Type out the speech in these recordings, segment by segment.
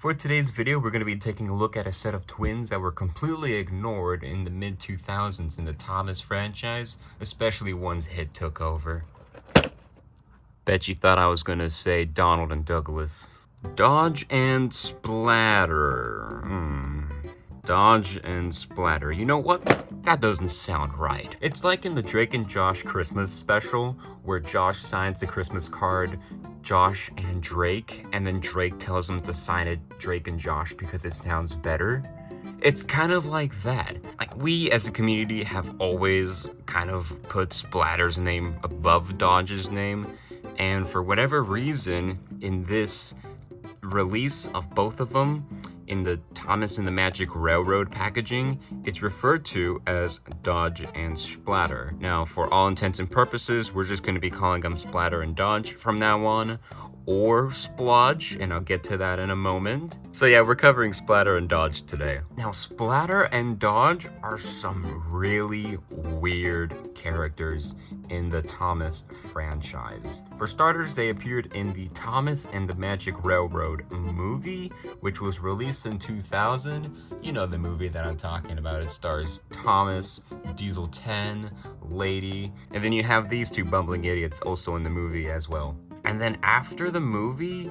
For today's video, we're going to be taking a look at a set of twins that were completely ignored in the mid-2000s in the Thomas franchise, especially once Hit took over. Bet you thought I was going to say Donald and Douglas. Dodge and Splatter. Dodge and Splatter. You know what? That doesn't sound right. It's like in the Drake and Josh Christmas special, where Josh signs the Christmas card, Josh and Drake, and then Drake tells him to sign it Drake and Josh because it sounds better. It's kind of like that. Like, we as a community have always kind of put Splatter's name above Dodge's name, and for whatever reason, in this release of both of them, in the Thomas and the Magic Railroad packaging, it's referred to as Dodge and Splatter. Now, for all intents and purposes, we're just going to be calling them Splatter and Dodge from now on, or Splodge, and I'll get to that in a moment. So yeah, we're covering Splatter and Dodge today. Now, Splatter and Dodge are some really weird characters in the Thomas franchise. For starters, they appeared in the Thomas and the Magic Railroad movie, which was released in 2000. You know the movie that I'm talking about. It stars Thomas, Diesel 10, Lady, and then you have these two bumbling idiots also in the movie as well. And then after the movie,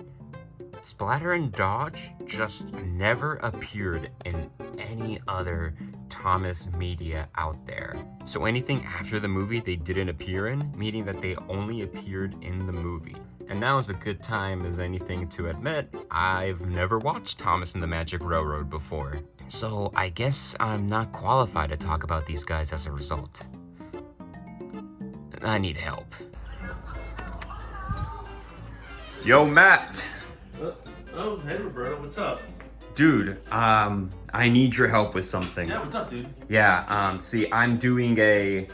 Splatter and Dodge just never appeared in any other Thomas media out there. So anything after the movie they didn't appear in, meaning that they only appeared in the movie. And now is a good time as anything to admit, I've never watched Thomas and the Magic Railroad before. So I guess I'm not qualified to talk about these guys as a result. I need help. Yo, Matt! Oh, hey Roberto, what's up? Dude, I need your help with something. Yeah, what's up, dude? Yeah, see, I'm doing a...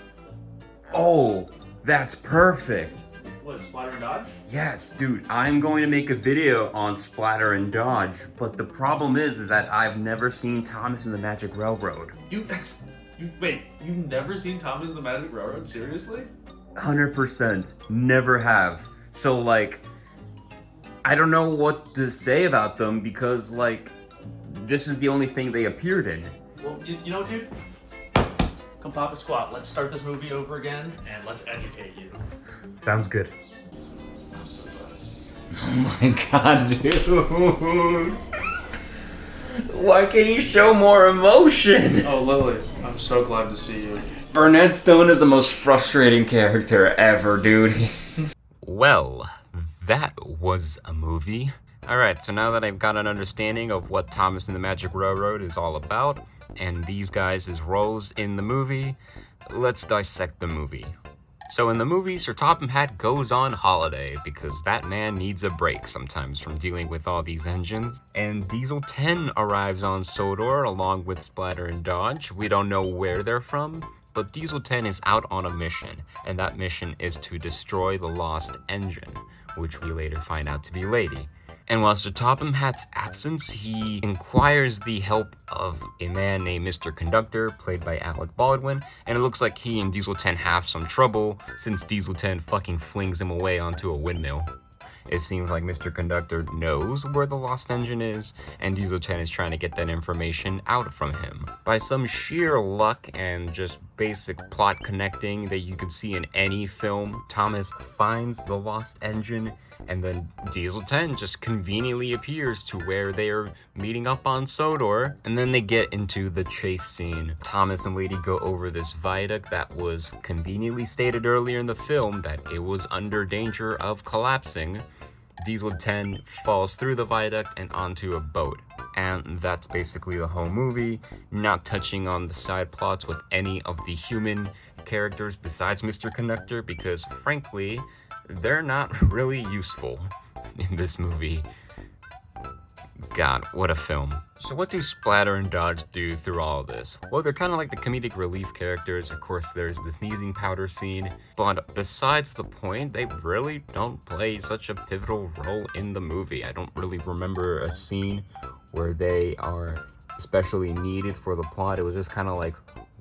Oh, that's perfect! What, Splatter and Dodge? Yes, dude, I'm going to make a video on Splatter and Dodge, but the problem is that I've never seen Thomas and the Magic Railroad. Wait, you've never seen Thomas and the Magic Railroad? Seriously? 100%. Never have. So, like, I don't know what to say about them because, like, this is the only thing they appeared in. Well, you know what, dude? Come pop a squat. Let's start this movie over again, and let's educate you. Sounds good. I'm so close. Oh my god, dude. Why can't you show more emotion? Oh, Lily, I'm so glad to see you. Burnett Stone is the most frustrating character ever, dude. Well, that was a movie. Alright, so now that I've got an understanding of what Thomas and the Magic Railroad is all about, and these guys' roles in the movie, let's dissect the movie. So in the movie, Sir Topham Hatt goes on holiday because that man needs a break sometimes from dealing with all these engines. And Diesel 10 arrives on Sodor along with Splatter and Dodge. We don't know where they're from, but Diesel 10 is out on a mission, and that mission is to destroy the lost engine, which we later find out to be Lady. And while Sir Topham Hatt's absence, he inquires the help of a man named Mr. Conductor, played by Alec Baldwin, and it looks like he and Diesel 10 have some trouble, since Diesel 10 fucking flings him away onto a windmill. It seems like Mr. Conductor knows where the lost engine is, and Diesel 10 is trying to get that information out from him. By some sheer luck and just basic plot connecting that you could see in any film, Thomas finds the lost engine, and then Diesel 10 just conveniently appears to where they are meeting up on Sodor, and then they get into the chase scene. Thomas and Lady go over this viaduct that was conveniently stated earlier in the film that it was under danger of collapsing. Diesel 10 falls through the viaduct and onto a boat. And that's basically the whole movie, not touching on the side plots with any of the human characters besides Mr. Conductor, because frankly, they're not really useful in this movie. God, what a film. So what do Splatter and Dodge do through all of this? Well, they're kind of like the comedic relief characters. Of course, there's the sneezing powder scene, but besides the point, they really don't play such a pivotal role in the movie. I don't really remember a scene where they are especially needed for the plot. It was just kind of like,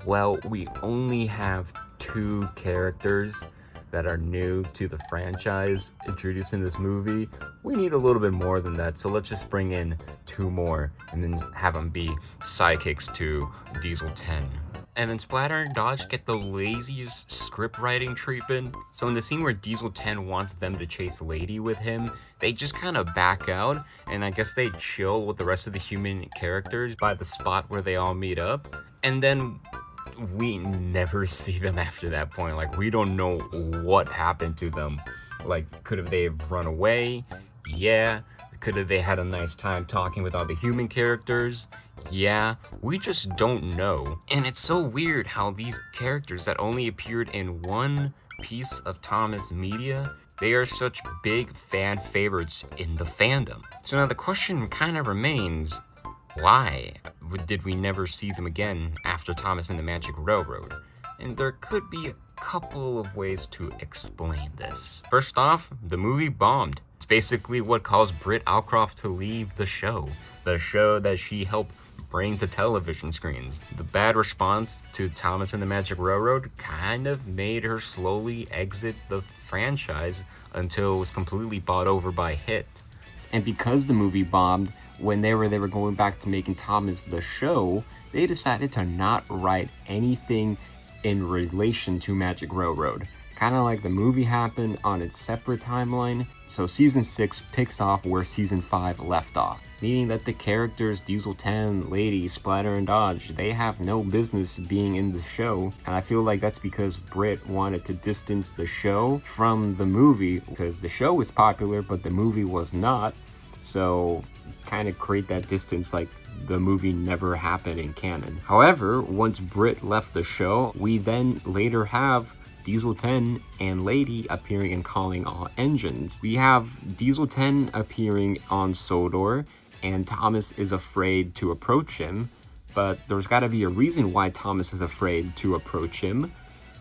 well, we only have two characters, that are new to the franchise introduced in this movie, we need a little bit more than that. So let's just bring in 2 more and then have them be sidekicks to Diesel 10. And then Splatter and Dodge get the laziest script writing treatment. So in the scene where Diesel 10 wants them to chase Lady with him, they just kind of back out, and I guess they chill with the rest of the human characters by the spot where they all meet up. And then we never see them after that point. Like, we don't know what happened to them. Like, could have they run away? Yeah. Could have they had a nice time talking with all the human characters? Yeah, we just don't know. And it's so weird how these characters that only appeared in one piece of Thomas media, they are such big fan favorites in the fandom. So now the question kind of remains, why did we never see them again after Thomas and the Magic Railroad? And there could be a couple of ways to explain this. First off, the movie bombed. It's basically what caused Britt Allcroft to leave the show that she helped bring to television screens. The bad response to Thomas and the Magic Railroad kind of made her slowly exit the franchise until it was completely bought over by Hit. And because the movie bombed, when they were going back to making Thomas the show, they decided to not write anything in relation to Magic Railroad. Kind of like the movie happened on its separate timeline, so season 6 picks off where season 5 left off. Meaning that the characters Diesel 10, Lady, Splatter, and Dodge, they have no business being in the show. And I feel like that's because Britt wanted to distance the show from the movie, because the show was popular, but the movie was not. So kind of create that distance like the movie never happened in canon. However, once Britt left the show, we then later have Diesel 10 and Lady appearing in Calling All Engines. We have Diesel 10 appearing on Sodor, and Thomas is afraid to approach him, but there's got to be a reason why Thomas is afraid to approach him.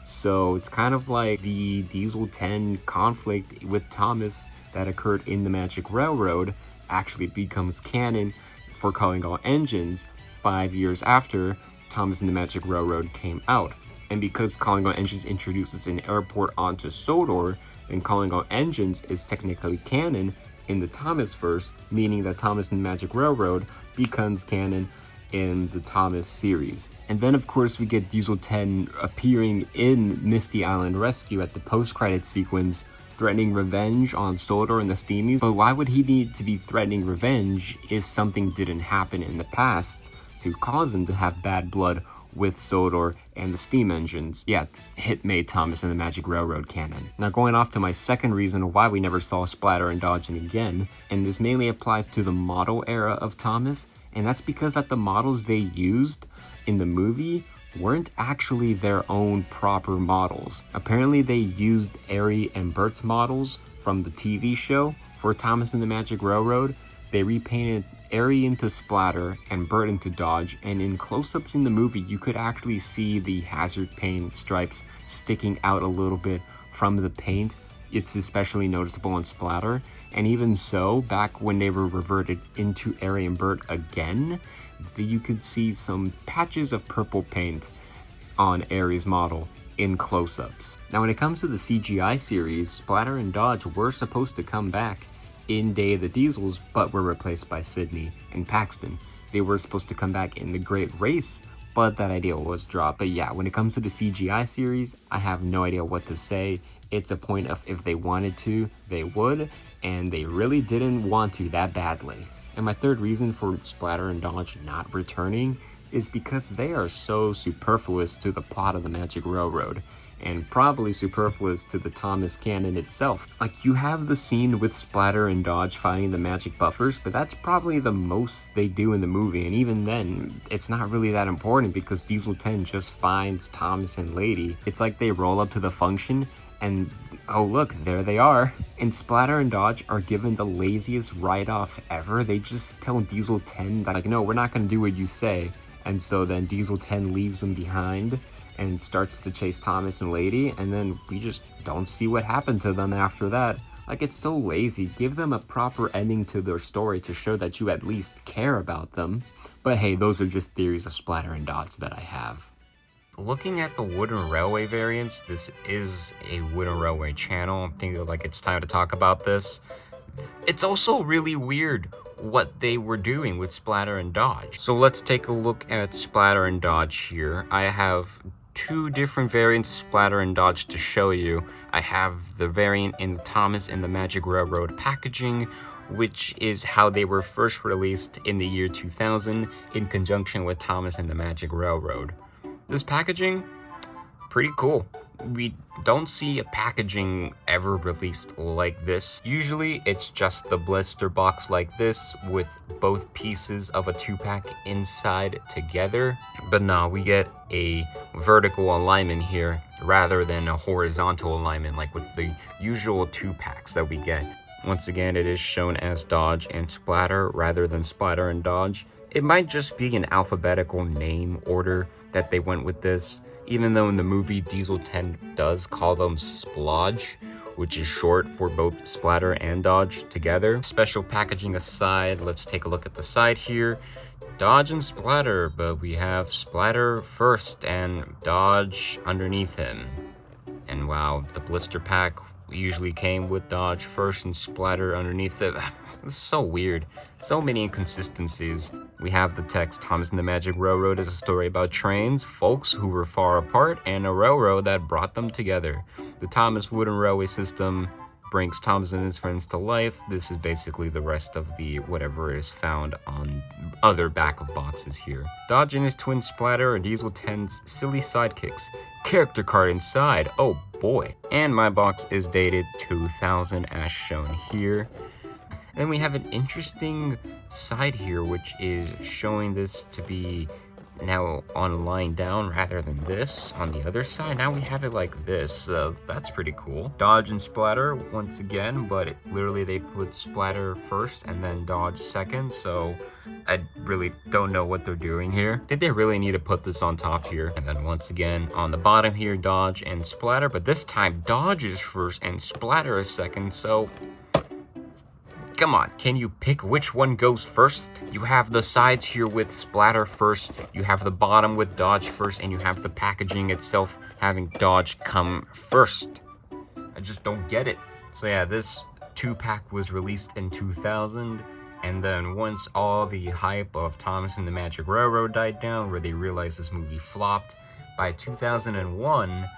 So it's kind of like the Diesel 10 conflict with Thomas that occurred in the Magic Railroad actually becomes canon for Calling All Engines 5 years after Thomas and the Magic Railroad came out. And because Calling All Engines introduces an airport onto Sodor, and Calling All Engines is technically canon in the Thomas verse, meaning that Thomas and the Magic Railroad becomes canon in the Thomas series. And then of course we get Diesel 10 appearing in Misty Island Rescue at the post-credit sequence, threatening revenge on Sodor and the Steamies. But why would he need to be threatening revenge if something didn't happen in the past to cause him to have bad blood with Sodor and the steam engines? Yeah, Hit made Thomas and the Magic Railroad canon. Now going off to my second reason why we never saw Splatter and Dodge again, and this mainly applies to the model era of Thomas, and that's because that the models they used in the movie weren't actually their own proper models. Apparently they used Ari and Bert's models from the TV show for Thomas and the Magic Railroad. They repainted Ari into Splatter and Bert into Dodge, and in close-ups in the movie you could actually see the hazard paint stripes sticking out a little bit from the paint. It's especially noticeable on Splatter, and even so, back when they were reverted into Ari and Bert again, you could see some patches of purple paint on Ari's model in close-ups. Now when it comes to the CGI series, Splatter and Dodge were supposed to come back in Day of the Diesels, but were replaced by Sydney and Paxton. They were supposed to come back in The Great Race, but that idea was dropped. But yeah, when it comes to the CGI series, I have no idea what to say. It's a point of if they wanted to, they would, and they really didn't want to that badly. And my third reason for Splatter and Dodge not returning is because they are so superfluous to the plot of the Magic Railroad, and probably superfluous to the Thomas canon itself. Like, you have the scene with Splatter and Dodge fighting the magic buffers, but that's probably the most they do in the movie, and even then, it's not really that important because Diesel 10 just finds Thomas and Lady. It's like they roll up to the function, and oh look, there they are. And Splatter and Dodge are given the laziest write-off ever. They just tell Diesel 10 that, like, no, we're not gonna do what you say. And so then Diesel 10 leaves them behind and starts to chase Thomas and Lady, and then we just don't see what happened to them after that. Like, it's so lazy. Give them a proper ending to their story to show that you at least care about them. But hey, those are just theories of Splatter and Dodge that I have. looking at the wooden railway variants, this is a wooden railway channel. I'm thinking like it's time to talk about this. It's also really weird what they were doing with Splatter and Dodge. So let's take a look at Splatter and Dodge here. I have two different variants of Splatter and Dodge to show you. I have the variant in the Thomas and the Magic Railroad packaging, which is how they were first released in the year 2000 in conjunction with Thomas and the Magic Railroad. This packaging, pretty cool. We don't see a packaging ever released like this. Usually it's just the blister box like this with both pieces of a 2-pack inside together. But no, we get a vertical alignment here rather than a horizontal alignment like with the usual 2-packs that we get. Once again, it is shown as Dodge and Splatter rather than Splatter and Dodge. It might just be an alphabetical name order that they went with this, even though in the movie Diesel 10 does call them Splodge, which is short for both Splatter and Dodge together. Special packaging aside, let's take a look at the side here. Dodge and Splatter, but we have Splatter first and Dodge underneath him. And wow, the blister pack usually came with Dodge first and Splatter underneath it. This is so weird. So many inconsistencies. We have the text, Thomas and the Magic Railroad is a story about trains, folks who were far apart, and a railroad that brought them together. The Thomas Wooden Railway System brings Thomas and his friends to life. This is basically the rest of the whatever is found on other back of boxes here. Dodge and his twin Splatter are Diesel 10's silly sidekicks. Character card inside, oh boy. And my box is dated 2000 as shown here. And then we have an interesting side here, which is showing this to be now on line down rather than this on the other side. Now we have it like this, so that's pretty cool. Dodge and Splatter once again, but literally they put Splatter first and then Dodge second, so I really don't know what they're doing here. Did they really need to put this on top here? And then once again on the bottom here, Dodge and Splatter, but this time Dodge is first and Splatter is second, so come on, can you pick which one goes first? You have the sides here with Splatter first, you have the bottom with Dodge first, and you have the packaging itself having Dodge come first. I just don't get it. So yeah, this 2-pack was released in 2000, and then once all the hype of Thomas and the Magic Railroad died down, where they realized this movie flopped, by 2001,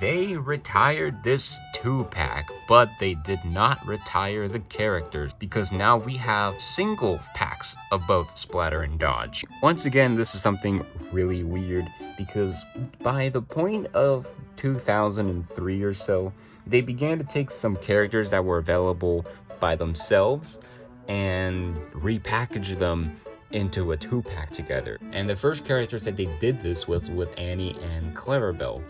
they retired this 2-pack, but they did not retire the characters because now we have single packs of both Splatter and Dodge. Once again, this is something really weird because by the point of 2003 or so, they began to take some characters that were available by themselves and repackage them into a 2-pack together. And the first characters that they did this with Annie and Clarabelle.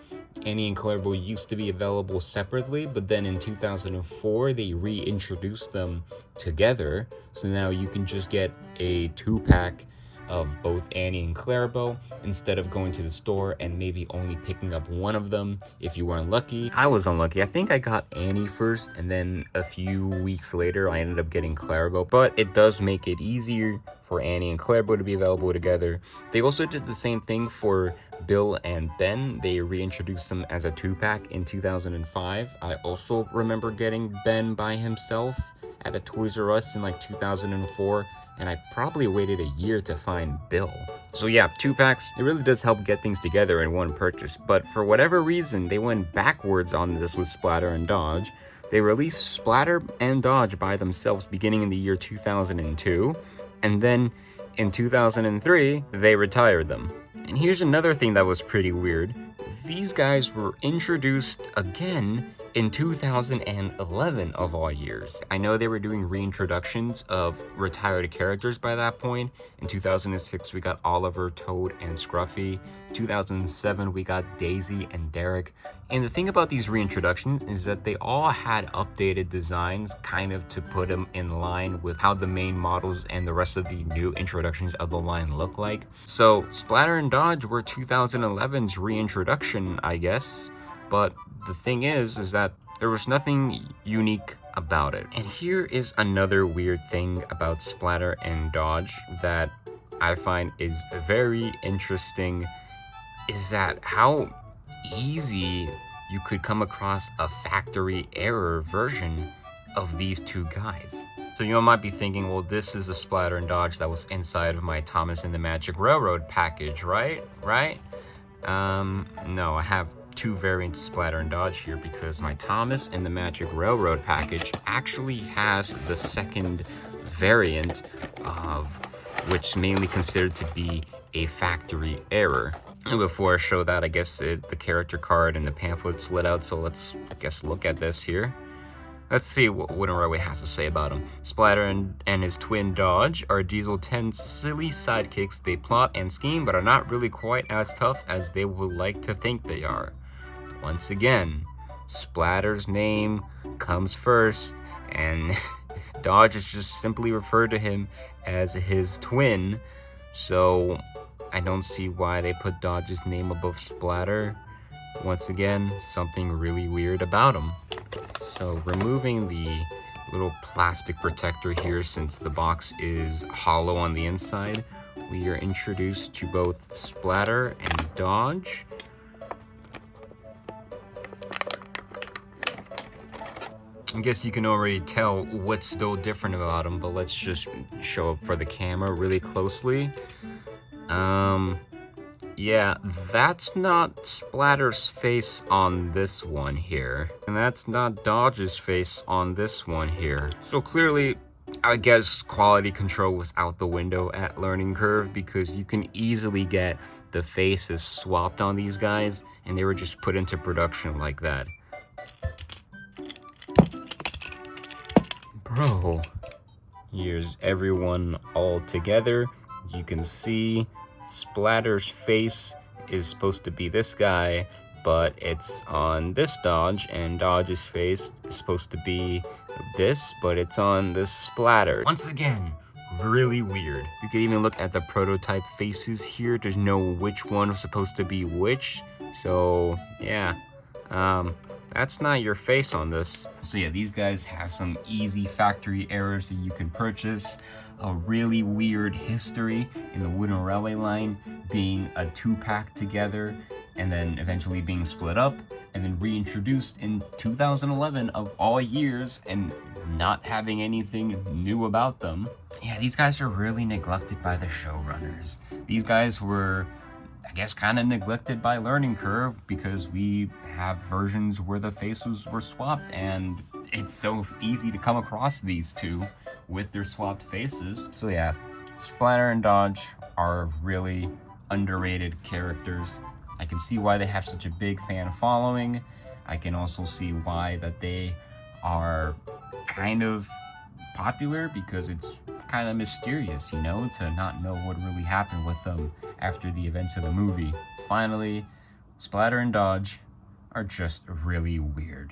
Annie and Clarabelle used to be available separately, but then in 2004 they reintroduced them together. So now you can just get a 2-pack of both Annie and Clarabelle instead of going to the store and maybe only picking up one of them if you were unlucky. I was unlucky. I think I got Annie first, and then a few weeks later I ended up getting Clarabelle, but it does make it easier for Annie and Clarabelle to be available together. They also did the same thing for Bill and Ben. They reintroduced them as a 2-pack in 2005. I also remember getting Ben by himself at a Toys R Us in like 2004, and I probably waited a year to find Bill. So yeah, 2-packs, it really does help get things together in one purchase, but for whatever reason, they went backwards on this with Splatter and Dodge. They released Splatter and Dodge by themselves beginning in the year 2002, and then in 2003, they retired them. And here's another thing that was pretty weird. These guys were introduced again in 2011 of all years. I know they were doing reintroductions of retired characters by that point. In 2006, we got Oliver, Toad, and Scruffy. 2007, we got Daisy and Derek. And the thing about these reintroductions is that they all had updated designs kind of to put them in line with how the main models and the rest of the new introductions of the line look like. So Splatter and Dodge were 2011's reintroduction, I guess. But the thing is that there was nothing unique about it. And here is another weird thing about Splatter and Dodge that I find is very interesting is that how easy you could come across a factory error version of these two guys. So you might be thinking, well, this is a Splatter and Dodge that was inside of my Thomas and the Magic Railroad package, right? No, I have two variants of Splatter and Dodge here because my Thomas and the Magic Railroad package actually has the second variant of which mainly considered to be a factory error. And before I show that, I guess the character card and the pamphlet slid out, so let's, I guess, look at this here. Let's see what Wooden Railway has to say about him. Splatter and his twin Dodge are Diesel 10's silly sidekicks. They plot and scheme, but are not really quite as tough as they would like to think they are. Once again, Splatter's name comes first, and Dodge is just simply referred to him as his twin, so I don't see why they put Dodge's name above Splatter. Once again, something really weird about him. So removing the little plastic protector here, since the box is hollow on the inside, we are introduced to both Splatter and Dodge. I guess you can already tell what's still different about them, but let's just show up for the camera really closely. Yeah, that's not Splatter's face on this one here. And that's not Dodge's face on this one here. So clearly, I guess quality control was out the window at Learning Curve, because you can easily get the faces swapped on these guys, and they were just put into production like that. Bro, here's everyone all together. You can see Splatter's face is supposed to be this guy, but it's on this Dodge, and Dodge's face is supposed to be this, but it's on this Splatter. Once again, really weird. You could even look at the prototype faces here to know which one was supposed to be which. So yeah, that's not your face on this. So yeah, these guys have some easy factory errors that you can purchase. A really weird history in the Wooden Railway line being a 2-pack together and then eventually being split up and then reintroduced in 2011 of all years and not having anything new about them. Yeah, these guys are really neglected by the showrunners. These guys were, I guess, kind of neglected by Learning Curve because we have versions where the faces were swapped, and it's so easy to come across these two with their swapped faces. So yeah, Splatter and Dodge are really underrated characters. I can see why they have such a big fan following. I can also see why that they are kind of popular, because it's kind of mysterious, you know, to not know what really happened with them after the events of the movie. Finally, Splatter and Dodge are just really weird.